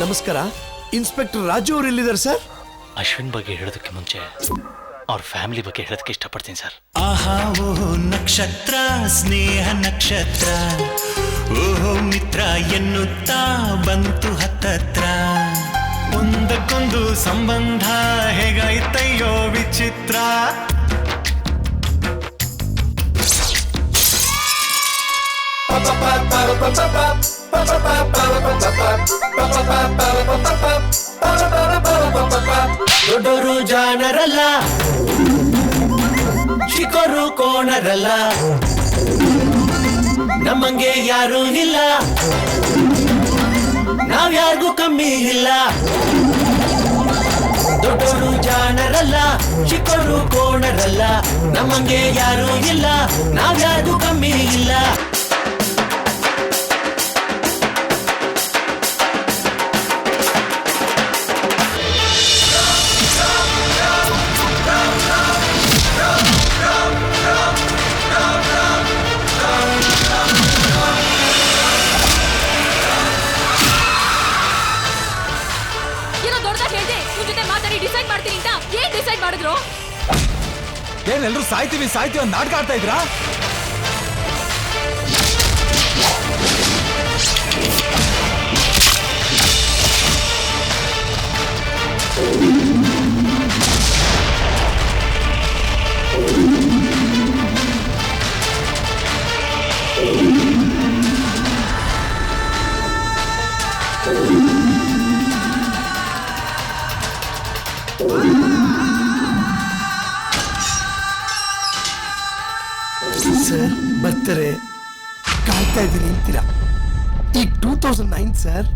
ನಮಸ್ಕಾರ. ಇನ್ಸ್ಪೆಕ್ಟರ್ ರಾಜು ಅವರು ಎಲ್ಲಿದ್ದಾರೆ ಸರ್? ಅಶ್ವಿನ್ ಬಗ್ಗೆ ಹೇಳೋದಕ್ಕೆ ಮುಂಚೆ ಅವ್ರ ಫ್ಯಾಮಿಲಿ ಬಗ್ಗೆ ಹೇಳೋದಕ್ಕೆ ಇಷ್ಟಪಡ್ತೀನಿ ಸರ್. ಆಹಾ ಓಹೋ ನಕ್ಷತ್ರ, ಸ್ನೇಹ ನಕ್ಷತ್ರ, ಓಹೋ ಮಿತ್ರ ಎನ್ನುತ್ತಾ ಬಂತು ಹತ್ತತ್ರ. ಒಂದಕ್ಕೊಂದು ಸಂಬಂಧ ಹೇಗಾಯ್ತಯ್ಯೋ ವಿಚಿತ್ರ. ದೊಡ್ಡೋರು ಜಾಣರಲ್ಲ, ಚಿಕ್ಕರು ಕೋಣರಲ್ಲ, ನಮ್ಮಂಗೆ ಯಾರೂ ಇಲ್ಲ, ನಾವ್ಯಾರಿಗೂ ಕಮ್ಮಿ ಇಲ್ಲ. ದೊಡ್ಡೋರು ಜಾಣರಲ್ಲ, ಚಿಕ್ಕರು ಕೋಣರಲ್ಲ, ನಮ್ಮಂಗೆ ಯಾರೂ ಇಲ್ಲ, ನಾವ್ಯಾರಿಗೂ ಕಮ್ಮಿ ಇಲ್ಲ. ಏನೆಲ್ಲರೂ ಸಾಯ್ತೀವಿ ಸಾಯ್ತೀವಿ ಅಂತ ನಾಟಕ ಆಡ್ತಾ ಇದ್ರಾ? ಸರ್ ಬರ್ತಾರೆ, ಕಾಯ್ತಾ ಇದ್ದೀನಿ ಅಂತೀರಾ? ಈಗ 2009 ಸರ್.